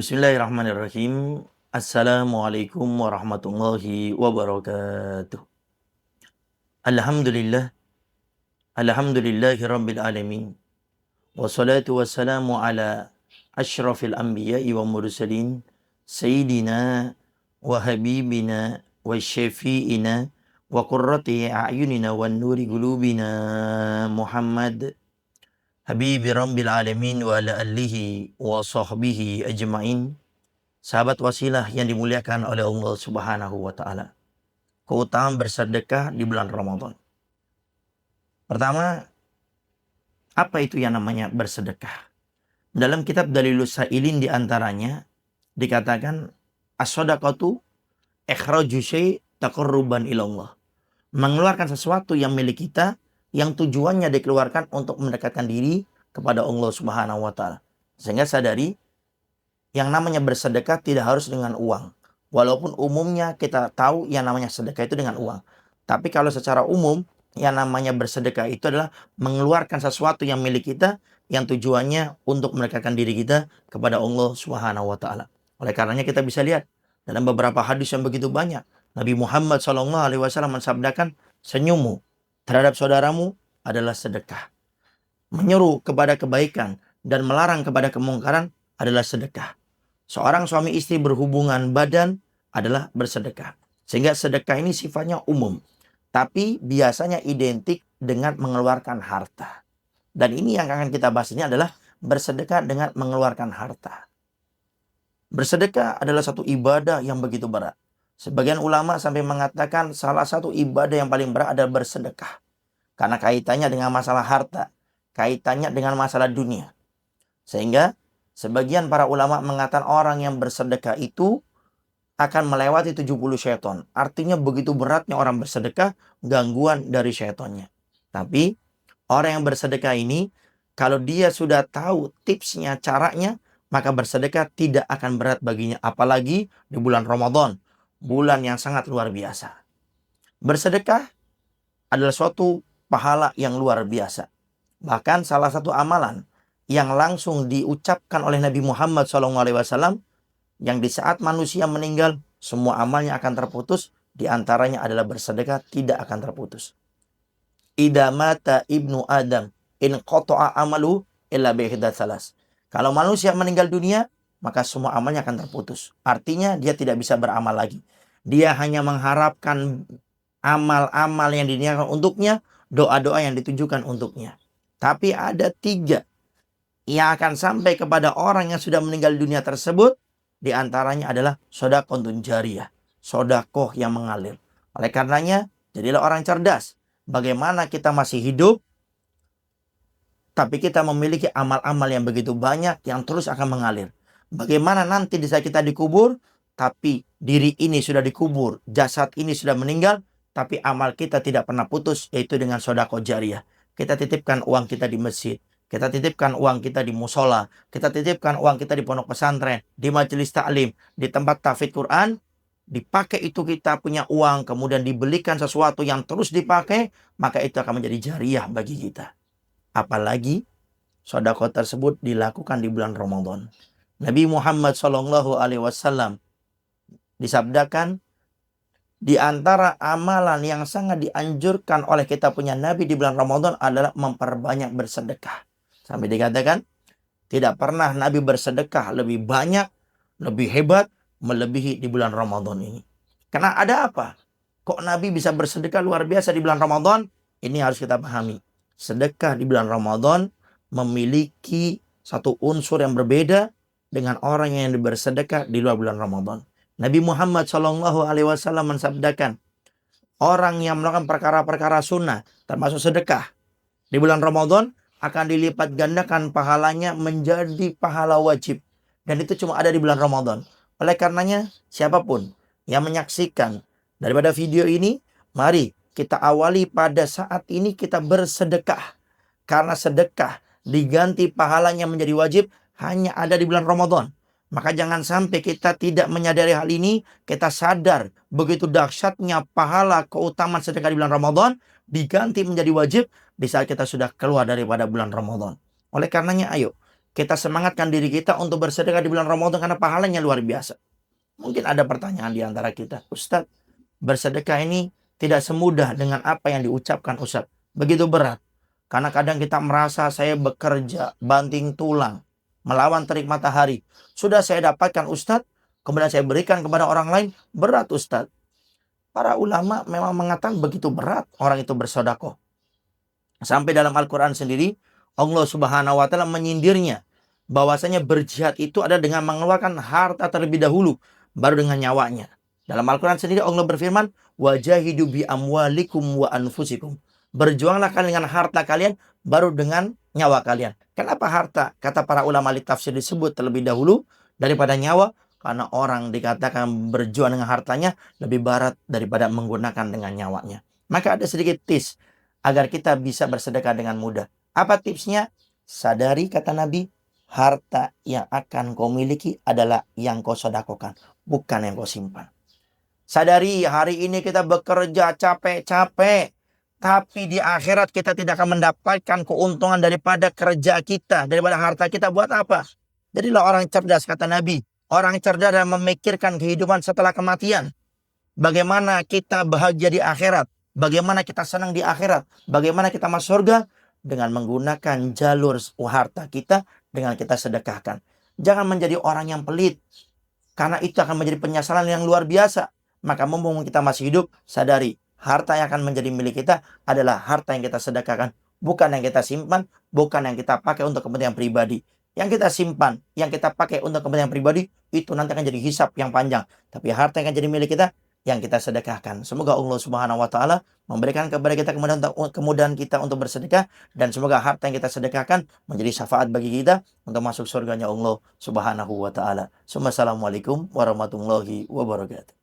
Bismillahirrahmanirrahim. Assalamualaikum warahmatullahi wabarakatuh. Alhamdulillah, alhamdulillahi rabbil alamin. Wassalatu wassalamu ala asyrafil anbiya'i wa mursalin. Sayyidina wa habibina wa syafi'ina wa qurrati a'yunina wa nuri qulubina Muhammad Habibi rabbil alamin wa ala alihi wa sahbihi ajma'in. Sahabat wasilah yang dimuliakan oleh Allah Subhanahu wa taala. Keutamaan bersedekah di bulan Ramadan. Pertama, apa itu yang namanya bersedekah? Dalam kitab Dalilus Sailin di antaranya dikatakan as-shadaqatu ikhraju syai' taqarruban ilallah. Mengeluarkan sesuatu yang milik kita yang tujuannya dikeluarkan untuk mendekatkan diri kepada Allah Subhanahu wa taala. Sehingga sadari yang namanya bersedekah tidak harus dengan uang. Walaupun umumnya kita tahu yang namanya sedekah itu dengan uang. Tapi kalau secara umum yang namanya bersedekah itu adalah mengeluarkan sesuatu yang milik kita yang tujuannya untuk mendekatkan diri kita kepada Allah Subhanahu wa taala. Oleh karenanya kita bisa lihat dalam beberapa hadis yang begitu banyak, Nabi Muhammad SAW mensabdakan, senyummu terhadap saudaramu adalah sedekah. Menyeru kepada kebaikan dan melarang kepada kemungkaran adalah sedekah. Seorang suami istri berhubungan badan adalah bersedekah. Sehingga sedekah ini sifatnya umum. Tapi biasanya identik dengan mengeluarkan harta. Dan ini yang akan kita bahas ini adalah bersedekah dengan mengeluarkan harta. Bersedekah adalah satu ibadah yang begitu berat. Sebagian ulama sampai mengatakan salah satu ibadah yang paling berat adalah bersedekah. Karena kaitannya dengan masalah harta. Kaitannya dengan masalah dunia. Sehingga sebagian para ulama mengatakan orang yang bersedekah itu akan melewati 70 syaitan. Artinya begitu beratnya orang bersedekah, gangguan dari syaitannya. Tapi orang yang bersedekah ini, kalau dia sudah tahu tipsnya, caranya, maka bersedekah tidak akan berat baginya. Apalagi di bulan Ramadan, bulan yang sangat luar biasa. Bersedekah adalah suatu pahala yang luar biasa. Bahkan salah satu amalan yang langsung diucapkan oleh Nabi Muhammad SAW, yang di saat manusia meninggal, semua amalnya akan terputus, di antaranya adalah bersedekah tidak akan terputus. Idza mata ibnu Adam in qata'a amalu illa bihdat salas. Kalau manusia meninggal dunia, maka semua amalnya akan terputus. Artinya dia tidak bisa beramal lagi. Dia hanya mengharapkan amal-amal yang diniatkan untuknya, doa-doa yang ditujukan untuknya. Tapi ada 3 yang akan sampai kepada orang yang sudah meninggal dunia tersebut. Di antaranya adalah shadaqatun jariyah, sedekah yang mengalir. Oleh karenanya, jadilah orang cerdas. Bagaimana kita masih hidup, tapi kita memiliki amal-amal yang begitu banyak yang terus akan mengalir. Bagaimana nanti di saat kita dikubur, tapi diri ini sudah dikubur, jasad ini sudah meninggal, tapi amal kita tidak pernah putus, yaitu dengan sedekah jariyah. Kita titipkan uang kita di masjid, kita titipkan uang kita di musola, kita titipkan uang kita di pondok pesantren, di majelis taklim, di tempat tahfidz Quran, dipakai itu kita punya uang, kemudian dibelikan sesuatu yang terus dipakai, maka itu akan menjadi jariyah bagi kita. Apalagi sedekah tersebut dilakukan di bulan Ramadan. Nabi Muhammad SAW disabdakan, di antara amalan yang sangat dianjurkan oleh kita punya Nabi di bulan Ramadan adalah memperbanyak bersedekah. Sampai dikatakan, tidak pernah Nabi bersedekah lebih banyak, lebih hebat, melebihi di bulan Ramadan ini. Karena ada apa? Kok Nabi bisa bersedekah luar biasa di bulan Ramadan? Ini harus kita pahami. Sedekah di bulan Ramadan memiliki satu unsur yang berbeda dengan orang yang bersedekah di luar bulan Ramadan. Nabi Muhammad SAW mensabdakan, orang yang melakukan perkara-perkara sunnah, termasuk sedekah, di bulan Ramadan akan dilipat gandakan pahalanya menjadi pahala wajib. Dan itu cuma ada di bulan Ramadan. Oleh karenanya, siapapun yang menyaksikan daripada video ini, mari kita awali pada saat ini kita bersedekah. Karena sedekah diganti pahalanya menjadi wajib hanya ada di bulan Ramadan. Maka jangan sampai kita tidak menyadari hal ini, kita sadar begitu dahsyatnya pahala keutamaan sedekah di bulan Ramadan, diganti menjadi wajib di saat kita sudah keluar daripada bulan Ramadan. Oleh karenanya ayo, kita semangatkan diri kita untuk bersedekah di bulan Ramadan karena pahalanya luar biasa. Mungkin ada pertanyaan di antara kita, Ustadz, bersedekah ini tidak semudah dengan apa yang diucapkan Ustadz. Begitu berat. Karena kadang kita merasa saya bekerja, banting tulang, melawan terik matahari. Sudah saya dapatkan Ustadz, kemudian saya berikan kepada orang lain, berat Ustadz. Para ulama memang mengatakan begitu berat orang itu bersedekah. Sampai dalam Al-Quran sendiri, Allah Subhanahu wa Ta'ala menyindirnya bahwasanya berjihad itu ada dengan mengeluarkan harta terlebih dahulu, baru dengan nyawanya. Dalam Al-Quran sendiri Allah berfirman, wajahidu bi amwalikum wa anfusikum. Berjuanglah kalian dengan harta kalian, baru dengan nyawa kalian. Kenapa harta? Kata para ulama ahli tafsir disebut terlebih dahulu daripada nyawa, karena orang dikatakan berjuang dengan hartanya lebih berat daripada menggunakan dengan nyawanya. Maka ada sedikit tips agar kita bisa bersedekah dengan mudah. Apa tipsnya? Sadari, kata Nabi, harta yang akan kau miliki adalah yang kau sedekahkan, bukan yang kau simpan. Sadari, hari ini kita bekerja capek-capek, tapi di akhirat kita tidak akan mendapatkan keuntungan daripada kerja kita, daripada harta kita. Buat apa? Jadilah orang cerdas, kata Nabi. Orang cerdas dan memikirkan kehidupan setelah kematian. Bagaimana kita bahagia di akhirat. Bagaimana kita senang di akhirat. Bagaimana kita masuk surga. Dengan menggunakan jalur harta kita. Dengan kita sedekahkan. Jangan menjadi orang yang pelit. Karena itu akan menjadi penyesalan yang luar biasa. Maka mumpung kita masih hidup, sadari. Harta yang akan menjadi milik kita adalah harta yang kita sedekahkan. Bukan yang kita simpan. Bukan yang kita pakai untuk kepentingan pribadi. Yang kita simpan, yang kita pakai untuk kepentingan pribadi, itu nanti akan jadi hisab yang panjang. Tapi harta yang akan jadi milik kita, yang kita sedekahkan. Semoga Allah Subhanahu wa Ta'ala memberikan kepada kita kemudahan kita untuk bersedekah. Dan semoga harta yang kita sedekahkan menjadi syafaat bagi kita untuk masuk surganya Allah Subhanahu wa Ta'ala. Assalamualaikum warahmatullahi wabarakatuh.